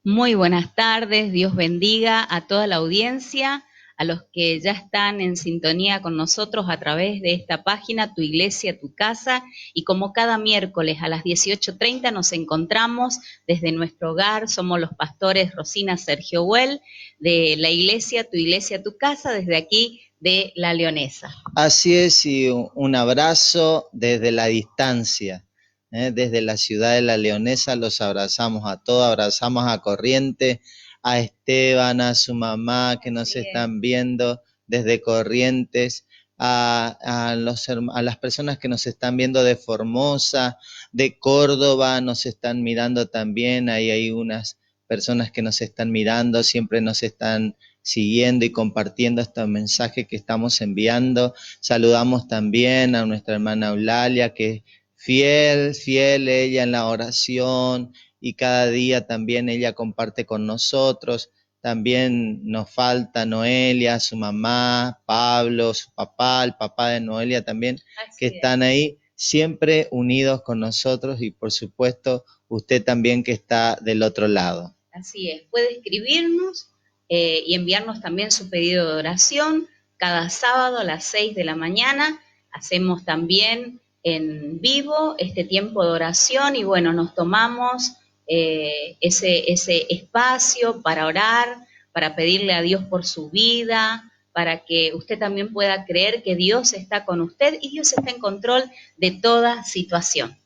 Muy buenas tardes, Dios bendiga a toda la audiencia, a los que ya están en sintonía con nosotros a través de esta página, Tu Iglesia, Tu Casa, y como cada miércoles a las 18:30 nos encontramos desde nuestro hogar, somos los pastores Rosina Sergio Well, de la Iglesia, Tu Casa, desde aquí de La Leonesa. Así es, y un abrazo desde la distancia, desde la ciudad de La Leonesa los abrazamos a todos, abrazamos a Corrientes, a Esteban, a su mamá que nos están viendo desde Corrientes, a las personas que nos están viendo de Formosa, de Córdoba, nos están mirando también, ahí hay unas personas que nos están mirando, siempre nos están siguiendo y compartiendo estos mensajes que estamos enviando. Saludamos también a nuestra hermana Eulalia, que es fiel ella en la oración y cada día también ella comparte con nosotros. También nos falta Noelia, su mamá, Pablo, su papá, el papá de Noelia también, que están ahí siempre unidos con nosotros y por supuesto usted también que está del otro lado. Así es, puede escribirnos y enviarnos también su pedido de oración. Cada sábado a las 6 de la mañana hacemos también en vivo este tiempo de oración y bueno, nos tomamos ese espacio para orar, para pedirle a Dios por su vida, para que usted también pueda creer que Dios está con usted y Dios está en control de toda situación.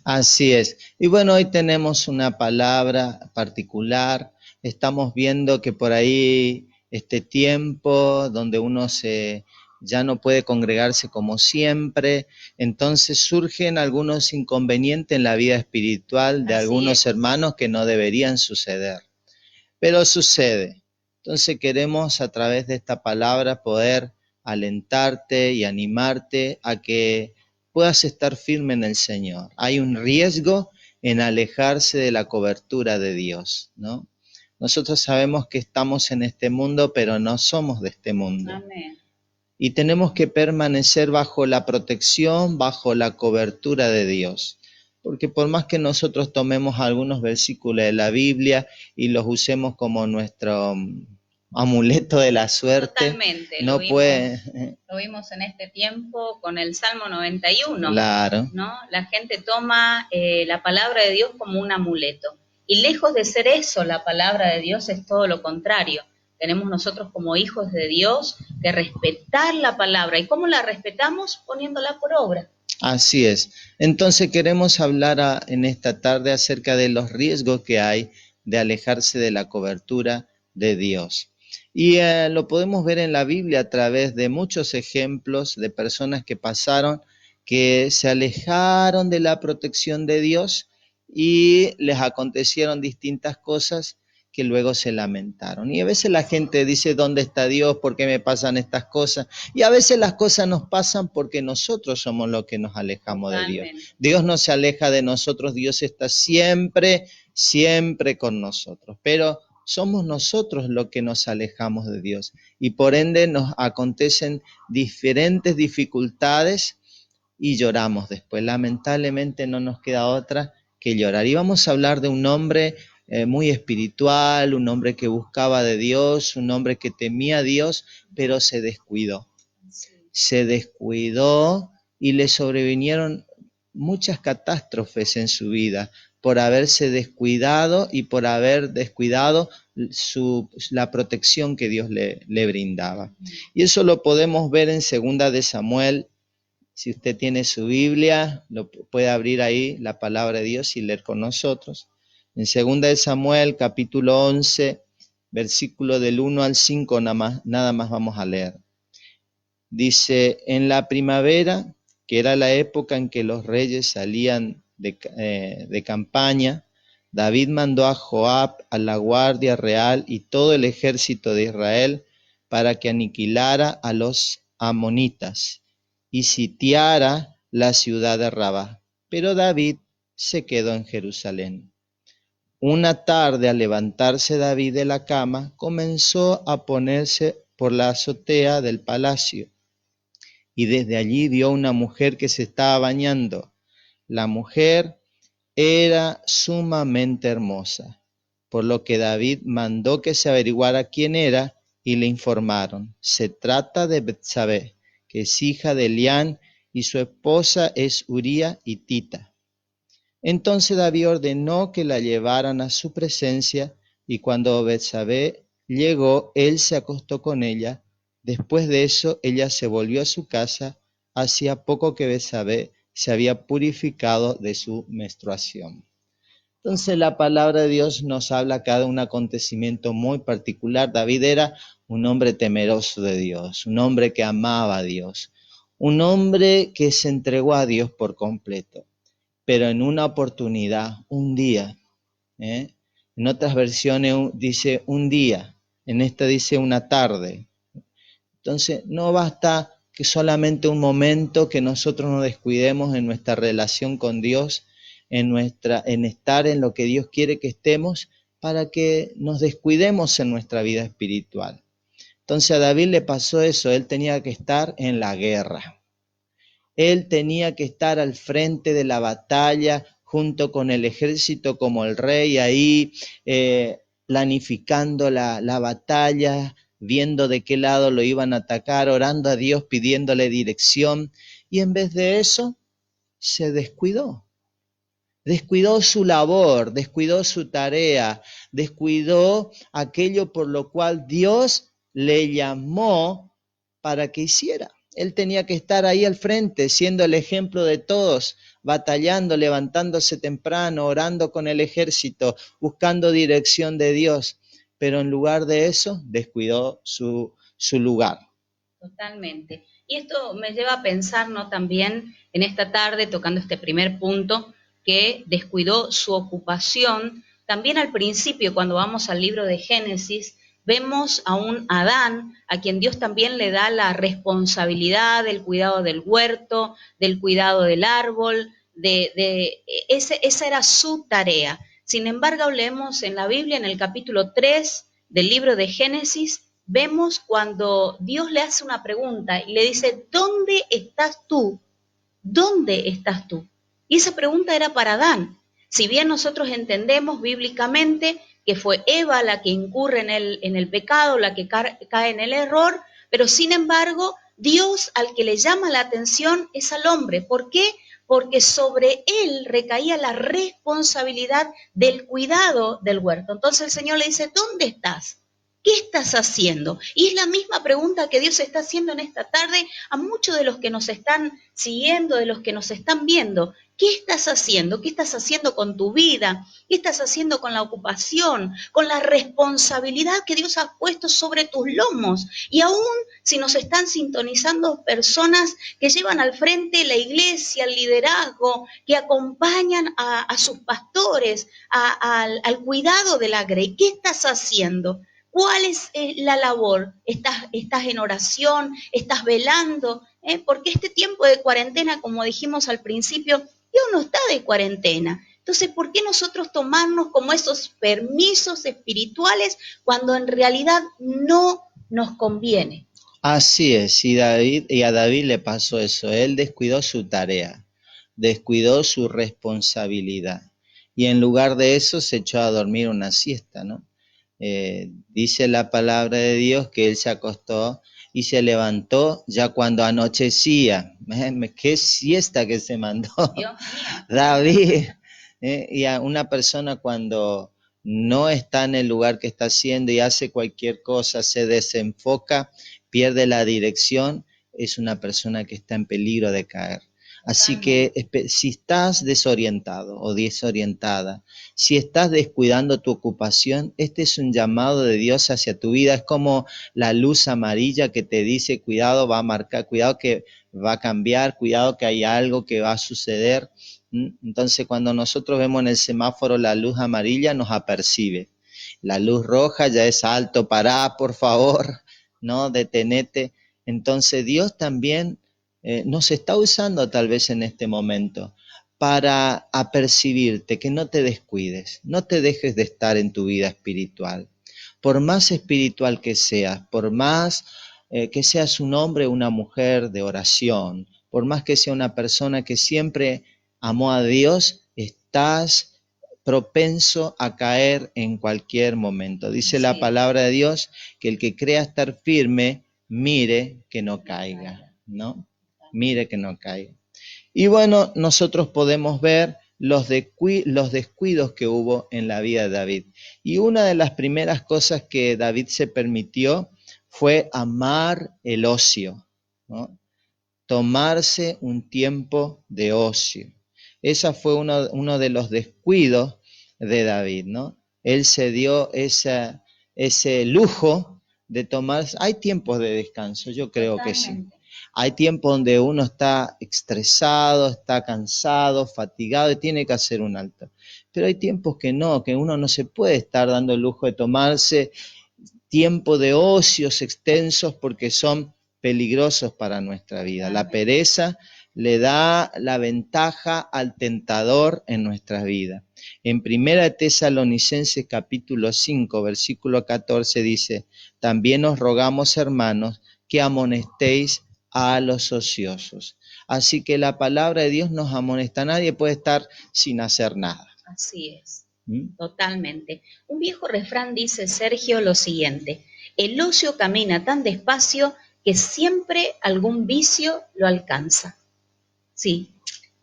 Así es. Y bueno, hoy tenemos una palabra particular. Estamos viendo que por ahí este tiempo donde ya no puede congregarse como siempre, entonces surgen algunos inconvenientes en la vida espiritual de algunos hermanos que no deberían suceder, pero sucede. Entonces queremos a través de esta palabra poder alentarte y animarte a que puedas estar firme en el Señor. Hay un riesgo en alejarse de la cobertura de Dios, ¿no? Nosotros sabemos que estamos en este mundo, pero no somos de este mundo. Amén. Y tenemos que permanecer bajo la protección, bajo la cobertura de Dios. Porque por más que nosotros tomemos algunos versículos de la Biblia y los usemos como nuestro amuleto de la suerte, totalmente, no puede. Lo vimos en este tiempo con el Salmo 91, Claro. ¿no? La gente toma la palabra de Dios como un amuleto. Y lejos de ser eso, la palabra de Dios es todo lo contrario. Tenemos nosotros como hijos de Dios que respetar la palabra. ¿Y cómo la respetamos? Poniéndola por obra. Así es. Entonces queremos hablar en esta tarde acerca de los riesgos que hay de alejarse de la cobertura de Dios. Y lo podemos ver en la Biblia a través de muchos ejemplos de personas que pasaron, que se alejaron de la protección de Dios y les acontecieron distintas cosas que luego se lamentaron. Y a veces la gente dice, ¿dónde está Dios? ¿Por qué me pasan estas cosas? Y a veces las cosas nos pasan porque nosotros somos los que nos alejamos de Dios. Dios no se aleja de nosotros, Dios está siempre, siempre con nosotros. Pero somos nosotros los que nos alejamos de Dios. Y por ende nos acontecen diferentes dificultades y lloramos después. Lamentablemente no nos queda otra que llorar. Y vamos a hablar de un hombre muy espiritual, un hombre que buscaba de Dios, un hombre que temía a Dios, pero se descuidó. Se descuidó y le sobrevinieron muchas catástrofes en su vida por haberse descuidado y por haber descuidado la protección que Dios le brindaba. Y eso lo podemos ver en 2 de Samuel. Si usted tiene su Biblia, lo puede abrir ahí, la palabra de Dios, y leer con nosotros. En 2 de Samuel, capítulo 11, versículo del 1 al 5, nada más vamos a leer. Dice, en la primavera, que era la época en que los reyes salían de campaña, David mandó a Joab, a la guardia real y todo el ejército de Israel para que aniquilara a los amonitas y sitiara la ciudad de Rabá. Pero David se quedó en Jerusalén. Una tarde, al levantarse David de la cama, comenzó a ponerse por la azotea del palacio y desde allí vio una mujer que se estaba bañando. La mujer era sumamente hermosa. por lo que David mandó que se averiguara quién era y le informaron. Se trata de Betsabé, que es hija de Elián, y su esposa es Uría hitita. Entonces David ordenó que la llevaran a su presencia, y cuando Betsabé llegó, él se acostó con ella. Después de eso, ella se volvió a su casa. Hacía poco que Betsabé se había purificado de su menstruación. Entonces la palabra de Dios nos habla acá de un acontecimiento muy particular. David era un hombre temeroso de Dios, un hombre que amaba a Dios, un hombre que se entregó a Dios por completo. Pero en una oportunidad, un día, en otras versiones dice un día, en esta dice una tarde. Entonces no basta que solamente un momento que nosotros nos descuidemos en nuestra relación con Dios, en estar en lo que Dios quiere que estemos, para que nos descuidemos en nuestra vida espiritual. Entonces a David le pasó eso, él tenía que estar en la guerra. Él tenía que estar al frente de la batalla junto con el ejército como el rey ahí, planificando la batalla, viendo de qué lado lo iban a atacar, orando a Dios, pidiéndole dirección. Y en vez de eso, se descuidó. Descuidó su labor, descuidó su tarea, descuidó aquello por lo cual Dios le llamó para que hiciera. Él tenía que estar ahí al frente, siendo el ejemplo de todos, batallando, levantándose temprano, orando con el ejército, buscando dirección de Dios. Pero en lugar de eso, descuidó su lugar. Totalmente. Y esto me lleva a pensar, ¿no? También en esta tarde, tocando este primer punto, que descuidó su ocupación. También al principio, cuando vamos al libro de Génesis, vemos a un Adán, a quien Dios también le da la responsabilidad del cuidado del huerto, del cuidado del árbol, esa era su tarea. Sin embargo, leemos en la Biblia, en el capítulo 3 del libro de Génesis, vemos cuando Dios le hace una pregunta y le dice, ¿dónde estás tú? ¿Dónde estás tú? Y esa pregunta era para Adán. Si bien nosotros entendemos bíblicamente que fue Eva la que incurre en el pecado, la que cae en el error, pero sin embargo, Dios al que le llama la atención es al hombre. ¿Por qué? Porque sobre él recaía la responsabilidad del cuidado del huerto. Entonces el Señor le dice, ¿dónde estás? ¿Qué estás haciendo? Y es la misma pregunta que Dios está haciendo en esta tarde a muchos de los que nos están siguiendo, de los que nos están viendo. ¿Qué estás haciendo? ¿Qué estás haciendo con tu vida? ¿Qué estás haciendo con la ocupación? Con la responsabilidad que Dios ha puesto sobre tus lomos. Y aún si nos están sintonizando personas que llevan al frente la iglesia, el liderazgo, que acompañan a sus pastores, al cuidado de la grey. ¿Qué estás haciendo? ¿Cuál es la labor? ¿Estás en oración? ¿Estás velando? Porque este tiempo de cuarentena, como dijimos al principio, Dios no está de cuarentena. Entonces, ¿por qué nosotros tomarnos como esos permisos espirituales cuando en realidad no nos conviene? Así es, y a David le pasó eso, él descuidó su tarea, descuidó su responsabilidad, y en lugar de eso se echó a dormir una siesta, ¿no? Dice la palabra de Dios que él se acostó y se levantó ya cuando anochecía. Qué siesta que se mandó David. Y a una persona cuando no está en el lugar que está haciendo y hace cualquier cosa, se desenfoca, pierde la dirección, es una persona que está en peligro de caer. Así que si estás desorientado o desorientada, si estás descuidando tu ocupación, este es un llamado de Dios hacia tu vida. Es como la luz amarilla que te dice, cuidado, va a marcar, cuidado que va a cambiar, cuidado que hay algo que va a suceder. Entonces, cuando nosotros vemos en el semáforo la luz amarilla, nos apercibe. La luz roja ya es alto, pará, por favor, ¿no? Detenete. Entonces, Dios también nos está usando tal vez en este momento para apercibirte, que no te descuides, no te dejes de estar en tu vida espiritual. Por más espiritual que seas, por más que seas un hombre o una mujer de oración, por más que sea una persona que siempre amó a Dios, estás propenso a caer en cualquier momento. Dice la Sí. palabra de Dios que el que crea estar firme, mire que no caiga, ¿no? Mire que no caiga. Y bueno, nosotros podemos ver los descuidos que hubo en la vida de David. Y una de las primeras cosas que David se permitió fue amar el ocio, ¿no? Tomarse un tiempo de ocio. Esa fue uno de los descuidos de David, ¿no? Él se dio ese lujo de tomarse. Hay tiempos de descanso, yo creo que sí. Hay tiempos donde uno está estresado, está cansado, fatigado y tiene que hacer un alto. Pero hay tiempos que no, que uno no se puede estar dando el lujo de tomarse tiempo de ocios extensos porque son peligrosos para nuestra vida. La pereza le da la ventaja al tentador en nuestras vidas. En 1 Tesalonicenses capítulo 5, versículo 14 dice, también os rogamos, hermanos, que amonestéis a los ociosos. Así que la palabra de Dios nos amonesta. Nadie puede estar sin hacer nada. Así es. Totalmente. Un viejo refrán dice, Sergio, lo siguiente: el ocio camina tan despacio que siempre algún vicio lo alcanza. Sí,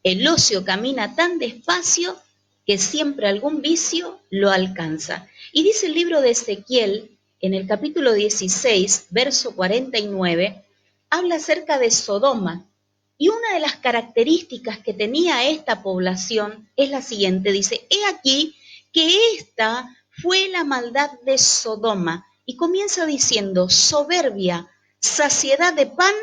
el ocio camina tan despacio que siempre algún vicio lo alcanza. Y dice el libro de Ezequiel, en el capítulo 16, verso 49, habla acerca de Sodoma. Y una de las características que tenía esta población es la siguiente, dice, he aquí que esta fue la maldad de Sodoma. Y comienza diciendo, soberbia, saciedad de pan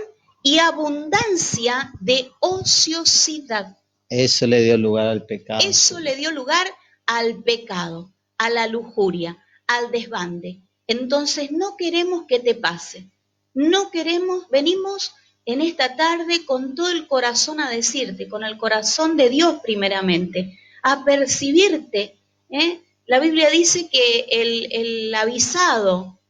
y abundancia de ociosidad. Eso le dio lugar al pecado. Eso le dio lugar al pecado, a la lujuria, al desbande. Entonces no queremos que te pase. No queremos, venimos en esta tarde con todo el corazón a decirte, con el corazón de Dios primeramente, a percibirte. La Biblia dice que el avisado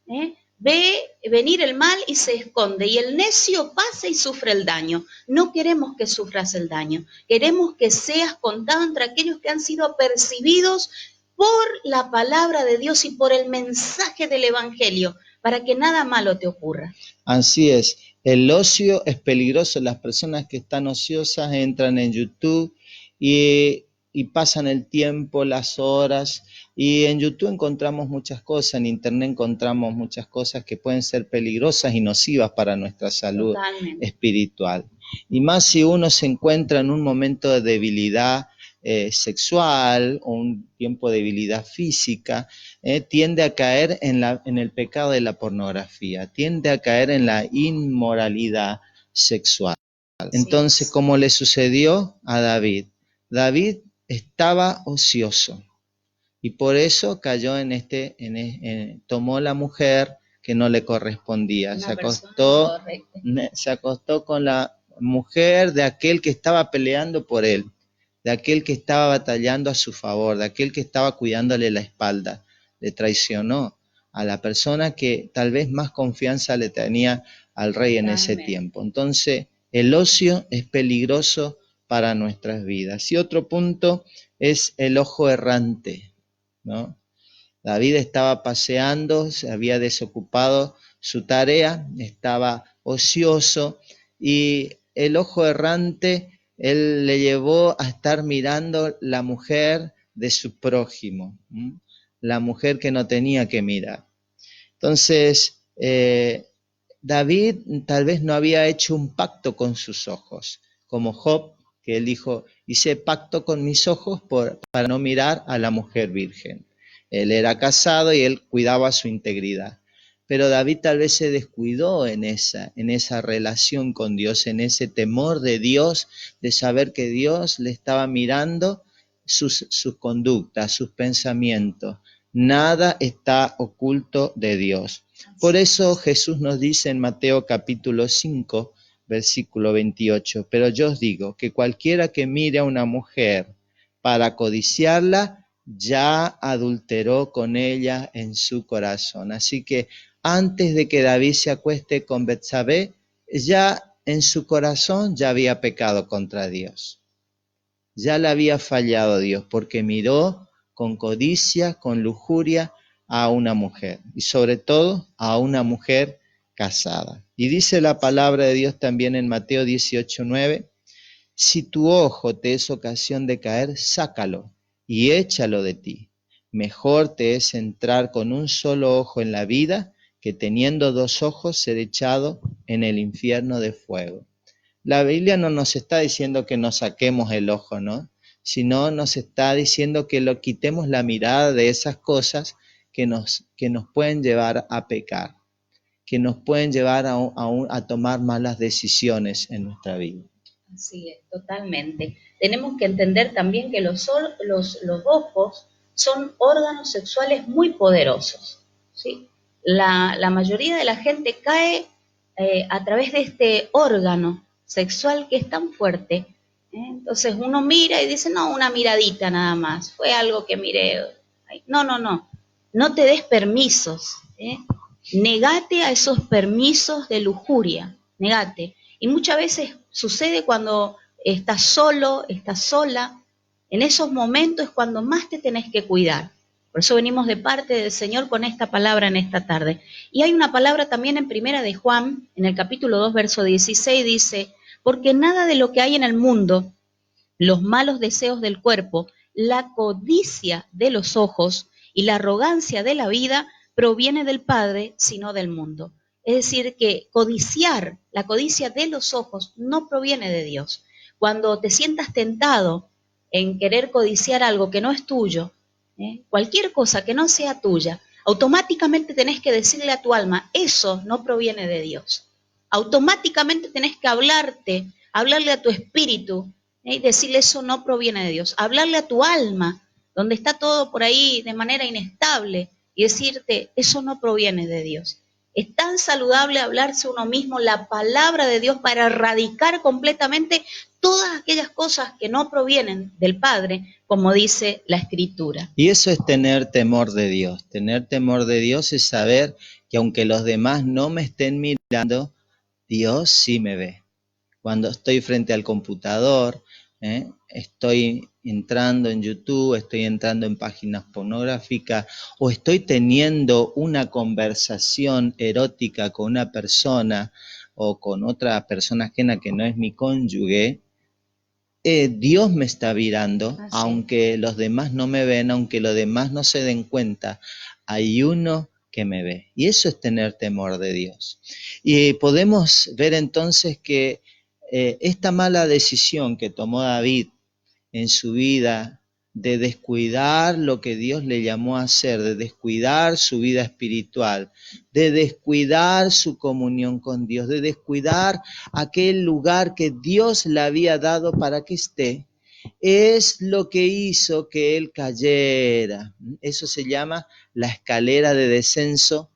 ve venir el mal y se esconde, y el necio pasa y sufre el daño. No queremos que sufras el daño, queremos que seas contado entre aquellos que han sido apercibidos por la palabra de Dios y por el mensaje del Evangelio, para que nada malo te ocurra. Así es, el ocio es peligroso. Las personas que están ociosas entran en YouTube y pasan el tiempo, las horas, y en YouTube encontramos muchas cosas, en Internet encontramos muchas cosas que pueden ser peligrosas y nocivas para nuestra salud espiritual. Y más si uno se encuentra en un momento de debilidad sexual o un tiempo de debilidad física, tiende a caer en el pecado de la pornografía, tiende a caer en la inmoralidad sexual. Entonces, como le sucedió a David, David estaba ocioso y por eso cayó tomó la mujer que no le correspondía, se acostó con la mujer de aquel que estaba peleando por él, de aquel que estaba batallando a su favor, de aquel que estaba cuidándole la espalda. Le traicionó a la persona que tal vez más confianza le tenía al rey en ese tiempo. Entonces, el ocio es peligroso para nuestras vidas. Y otro punto es el ojo errante, ¿no? David estaba paseando, se había desocupado su tarea, estaba ocioso y el ojo errante, él le llevó a estar mirando la mujer de su prójimo, la mujer que no tenía que mirar. Entonces, David tal vez no había hecho un pacto con sus ojos, como Job, que él dijo, hice pacto con mis ojos para no mirar a la mujer virgen. Él era casado y él cuidaba su integridad. Pero David tal vez se descuidó en esa relación con Dios, en ese temor de Dios, de saber que Dios le estaba mirando sus conductas, sus pensamientos. Nada está oculto de Dios. Por eso Jesús nos dice en Mateo capítulo 5, versículo 28, pero yo os digo que cualquiera que mire a una mujer para codiciarla, ya adulteró con ella en su corazón. Así que antes de que David se acueste con Betsabé, ya en su corazón ya había pecado contra Dios. Ya le había fallado a Dios porque miró con codicia, con lujuria a una mujer, y sobre todo a una mujer casada. Y dice la palabra de Dios también en Mateo 18:9, si tu ojo te es ocasión de caer, sácalo y échalo de ti. Mejor te es entrar con un solo ojo en la vida que teniendo dos ojos ser echado en el infierno de fuego. La Biblia no nos está diciendo que nos saquemos el ojo, ¿no? Sino nos está diciendo que lo quitemos la mirada de esas cosas que nos pueden llevar a pecar, que nos pueden llevar a tomar malas decisiones en nuestra vida. Así es, totalmente. Tenemos que entender también que los ojos son órganos sexuales muy poderosos, ¿sí? La mayoría de la gente cae a través de este órgano sexual que es tan fuerte, ¿eh? Entonces uno mira y dice, no, una miradita nada más, fue algo que miré. Ay, no, no, no, no te des permisos, ¿eh? Negate a esos permisos de lujuria, negate. Y muchas veces sucede cuando estás solo, estás sola. En esos momentos es cuando más te tenés que cuidar. Por eso venimos de parte del Señor con esta palabra en esta tarde. Y hay una palabra también en Primera de Juan, en el capítulo 2, verso 16, dice, porque nada de lo que hay en el mundo, los malos deseos del cuerpo, la codicia de los ojos y la arrogancia de la vida proviene del Padre, sino del mundo. Es decir, que codiciar, la codicia de los ojos, no proviene de Dios. Cuando te sientas tentado en querer codiciar algo que no es tuyo, cualquier cosa que no sea tuya, automáticamente tenés que decirle a tu alma, eso no proviene de Dios. Automáticamente tenés que hablarle a tu espíritu, y decirle eso no proviene de Dios. Hablarle a tu alma, donde está todo por ahí de manera inestable, y decirte, eso no proviene de Dios. Es tan saludable hablarse uno mismo la palabra de Dios para erradicar completamente todas aquellas cosas que no provienen del Padre, como dice la Escritura. Y eso es tener temor de Dios. Tener temor de Dios es saber que aunque los demás no me estén mirando, Dios sí me ve. Cuando estoy frente al computador, estoy entrando en YouTube, estoy entrando en páginas pornográficas o estoy teniendo una conversación erótica con una persona o con otra persona ajena que no es mi cónyuge, Dios me está mirando, aunque los demás no me ven, aunque los demás no se den cuenta, hay uno que me ve. Y eso es tener temor de Dios. Y podemos ver entonces que esta mala decisión que tomó David en su vida de descuidar lo que Dios le llamó a hacer, de descuidar su vida espiritual, de descuidar su comunión con Dios, de descuidar aquel lugar que Dios le había dado para que esté, es lo que hizo que él cayera. Eso se llama la escalera de descenso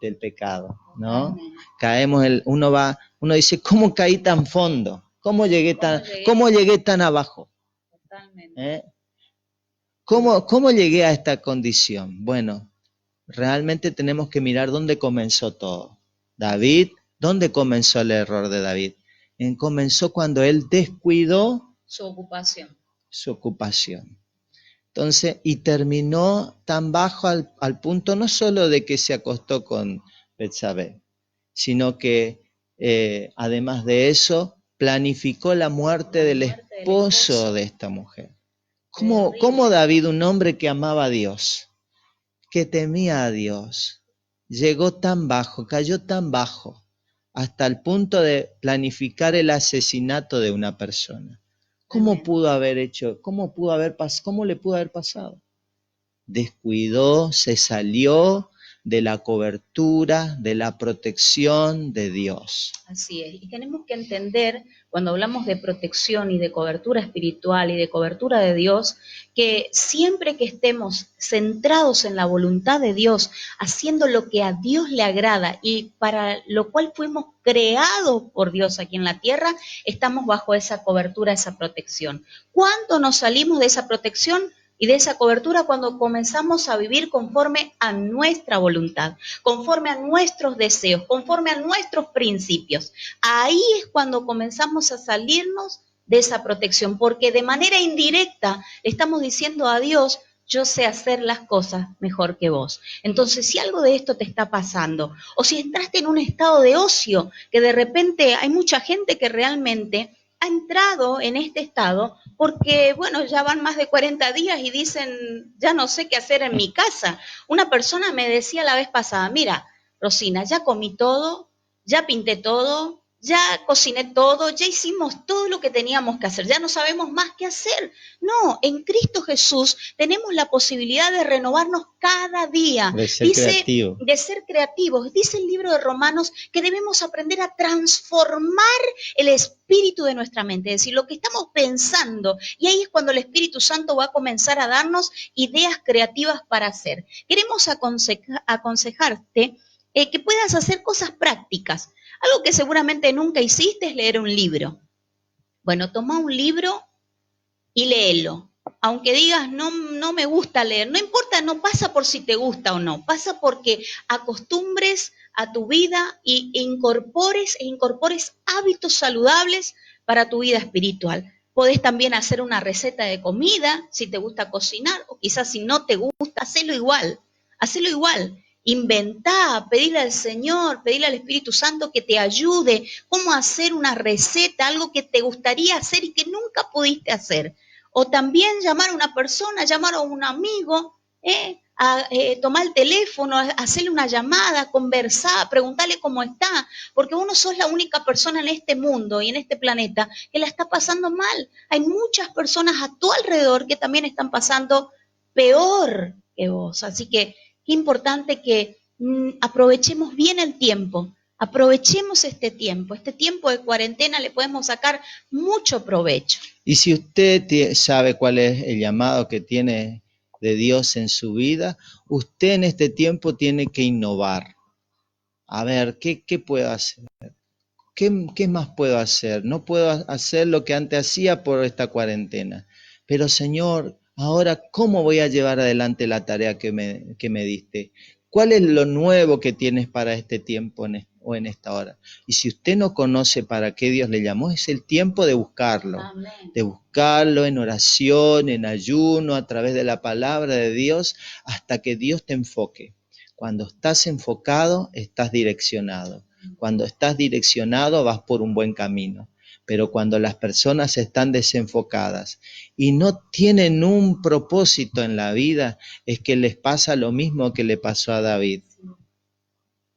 del pecado, ¿no? Caemos, uno dice, ¿cómo caí tan fondo? ¿Cómo llegué tan abajo? ¿Eh? ¿Cómo llegué a esta condición? Bueno, realmente tenemos que mirar dónde comenzó todo. David, ¿dónde comenzó el error de David? Comenzó cuando él descuidó su ocupación. Entonces, y terminó tan bajo al punto no solo de que se acostó con Betsabé, sino que además de eso, planificó la muerte del esposo de esta mujer. ¿Cómo David, un hombre que amaba a Dios, que temía a Dios, llegó tan bajo, cayó tan bajo, hasta el punto de planificar el asesinato de una persona? ¿Cómo pudo haber hecho? ¿Cómo le pudo haber pasado? Descuidó, se salió de la cobertura, de la protección de Dios. Así es, y tenemos que entender, cuando hablamos de protección y de cobertura espiritual y de cobertura de Dios, que siempre que estemos centrados en la voluntad de Dios, haciendo lo que a Dios le agrada y para lo cual fuimos creados por Dios aquí en la tierra, estamos bajo esa cobertura, esa protección. ¿Cuándo nos salimos de esa protección y de esa cobertura? Cuando comenzamos a vivir conforme a nuestra voluntad, conforme a nuestros deseos, conforme a nuestros principios. Ahí es cuando comenzamos a salirnos de esa protección, porque de manera indirecta estamos diciendo a Dios, yo sé hacer las cosas mejor que vos. Entonces, si algo de esto te está pasando, o si entraste en un estado de ocio, que de repente hay mucha gente que realmente ha entrado en este estado porque, bueno, ya van más de 40 días y dicen, ya no sé qué hacer en mi casa. Una persona me decía la vez pasada, mira, Rosina, ya comí todo, ya pinté todo, ya cociné todo, ya hicimos todo lo que teníamos que hacer, ya no sabemos más qué hacer. No, en Cristo Jesús tenemos la posibilidad de renovarnos cada día. De ser creativo. De ser creativos. Dice el libro de Romanos que debemos aprender a transformar el espíritu de nuestra mente, es decir, lo que estamos pensando. Y ahí es cuando el Espíritu Santo va a comenzar a darnos ideas creativas para hacer. Queremos aconsejarte que puedas hacer cosas prácticas. Algo que seguramente nunca hiciste es leer un libro. Bueno, toma un libro y léelo. Aunque digas, no, no me gusta leer, no importa, no pasa por si te gusta o no, pasa porque acostumbres a tu vida e incorpores hábitos saludables para tu vida espiritual. Podés también hacer una receta de comida, si te gusta cocinar, o quizás si no te gusta, hacelo igual. Inventá, pedirle al Señor, pedirle al Espíritu Santo que te ayude, cómo hacer una receta, algo que te gustaría hacer y que nunca pudiste hacer. O también llamar a una persona, llamar a un amigo, tomar el teléfono, hacerle una llamada, conversar, preguntarle cómo está, porque vos no sos la única persona en este mundo y en este planeta que la está pasando mal. Hay muchas personas a tu alrededor que también están pasando peor que vos. Así que qué importante que aprovechemos bien el tiempo, aprovechemos este tiempo de cuarentena le podemos sacar mucho provecho. Y si usted sabe cuál es el llamado que tiene de Dios en su vida, usted en este tiempo tiene que innovar. A ver, ¿qué puedo hacer? ¿Qué más puedo hacer? No puedo hacer lo que antes hacía por esta cuarentena. Pero Señor, ahora, ¿cómo voy a llevar adelante la tarea que me diste? ¿Cuál es lo nuevo que tienes para este tiempo o en esta hora? Y si usted no conoce para qué Dios le llamó, es el tiempo de buscarlo. Amén. De buscarlo en oración, en ayuno, a través de la palabra de Dios, hasta que Dios te enfoque. Cuando estás enfocado, estás direccionado. Cuando estás direccionado, vas por un buen camino. Pero cuando las personas están desenfocadas y no tienen un propósito en la vida, es que les pasa lo mismo que le pasó a David.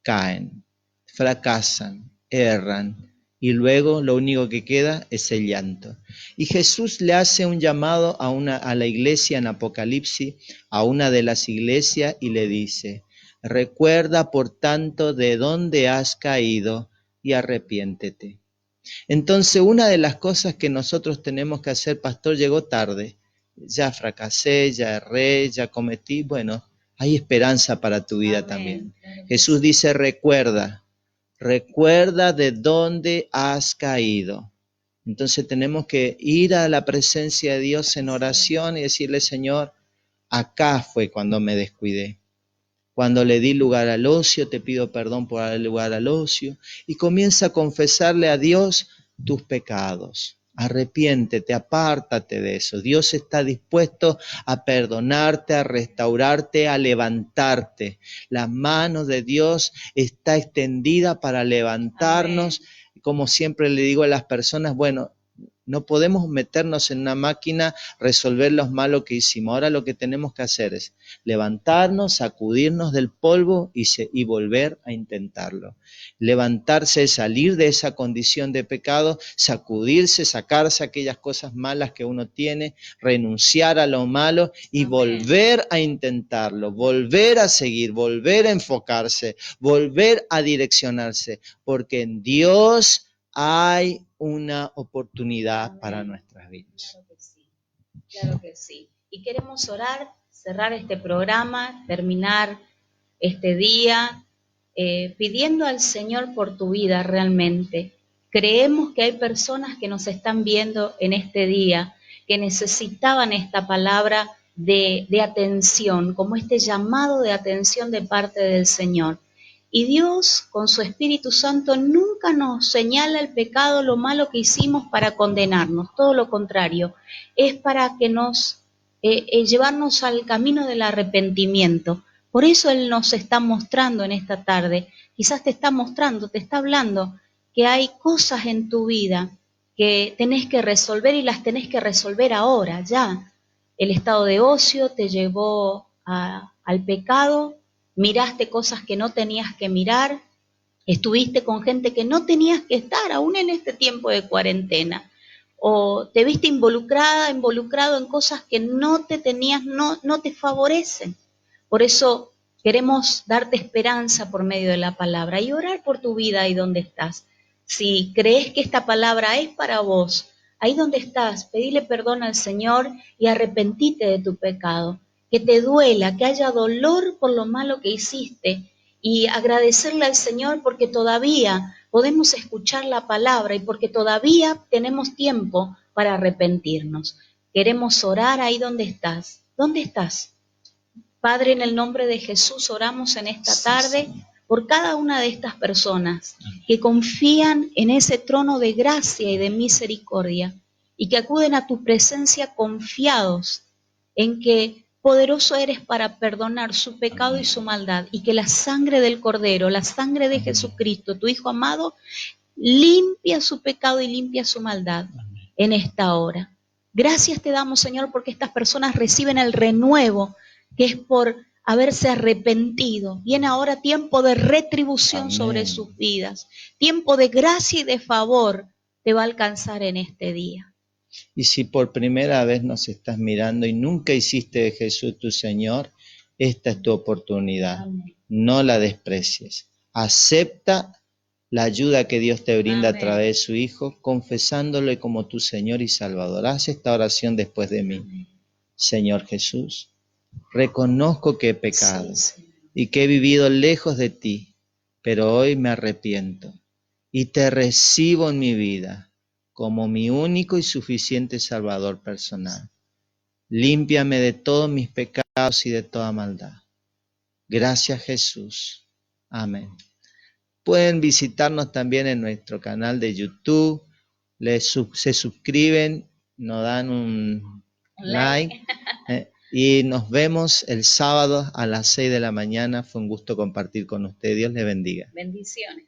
Caen, fracasan, erran y luego lo único que queda es el llanto. Y Jesús le hace un llamado a la iglesia en Apocalipsis, a una de las iglesias, y le dice: recuerda, por tanto, de dónde has caído y arrepiéntete. Entonces, una de las cosas que nosotros tenemos que hacer, pastor, llegó tarde, ya fracasé, ya erré, ya cometí, bueno, hay esperanza para tu vida. Amén. También. Jesús dice, recuerda de dónde has caído. Entonces tenemos que ir a la presencia de Dios en oración y decirle, Señor, acá fue cuando me descuidé. Cuando le di lugar al ocio, te pido perdón por dar lugar al ocio. Y comienza a confesarle a Dios tus pecados. Arrepiéntete, apártate de eso. Dios está dispuesto a perdonarte, a restaurarte, a levantarte. La mano de Dios está extendida para levantarnos. Amén. Como siempre le digo a las personas, bueno, no podemos meternos en una máquina, resolver los malos que hicimos. Ahora lo que tenemos que hacer es levantarnos, sacudirnos del polvo y volver a intentarlo. Levantarse, salir de esa condición de pecado, sacudirse, sacarse aquellas cosas malas que uno tiene, renunciar a lo malo y volver a intentarlo, volver a seguir, volver a enfocarse, volver a direccionarse, porque en Dios hay una oportunidad. Amén. Para nuestras vidas. Claro que sí. Y queremos orar, cerrar este programa, terminar este día, pidiendo al Señor por tu vida realmente. Creemos que hay personas que nos están viendo en este día, que necesitaban esta palabra de atención, como este llamado de atención de parte del Señor. Y Dios, con su Espíritu Santo, nunca nos señala el pecado, lo malo que hicimos para condenarnos, todo lo contrario, es para que nos llevarnos al camino del arrepentimiento. Por eso Él nos está mostrando en esta tarde, quizás te está mostrando, te está hablando que hay cosas en tu vida que tenés que resolver y las tenés que resolver ahora, ya. El estado de ocio te llevó al pecado, miraste cosas que no tenías que mirar, estuviste con gente que no tenías que estar, aún en este tiempo de cuarentena, o te viste involucrado en cosas que no te tenías, no te favorecen. Por eso queremos darte esperanza por medio de la palabra y orar por tu vida ahí donde estás. Si crees que esta palabra es para vos, ahí donde estás, pedile perdón al Señor y arrepentite de tu pecado. Que te duela, que haya dolor por lo malo que hiciste y agradecerle al Señor porque todavía podemos escuchar la palabra y porque todavía tenemos tiempo para arrepentirnos. Queremos orar ahí donde estás. ¿Dónde estás? Padre, en el nombre de Jesús oramos en esta tarde por cada una de estas personas que confían en ese trono de gracia y de misericordia y que acuden a tu presencia confiados en que poderoso eres para perdonar su pecado y su maldad y que la sangre del Cordero, la sangre de Jesucristo, tu Hijo amado, limpia su pecado y limpia su maldad en esta hora. Gracias te damos, Señor, porque estas personas reciben el renuevo que es por haberse arrepentido. Viene ahora tiempo de retribución Amén. sobre sus vidas. Tiempo de gracia y de favor te va a alcanzar en este día. Y si por primera vez nos estás mirando y nunca hiciste de Jesús tu Señor, esta es tu oportunidad. Amén. No la desprecies. Acepta la ayuda que Dios te brinda. Amén. A través de su Hijo, confesándole como tu Señor y Salvador. Haz esta oración después de mí. Amén. Señor Jesús, reconozco que he pecado y que he vivido lejos de ti, pero hoy me arrepiento y te recibo en mi vida como mi único y suficiente Salvador personal. Límpiame de todos mis pecados y de toda maldad. Gracias, Jesús. Amén. Pueden visitarnos también en nuestro canal de YouTube. Se suscriben, nos dan un like. Y nos vemos el sábado a las 6 de la mañana. Fue un gusto compartir con usted. Dios le bendiga. Bendiciones.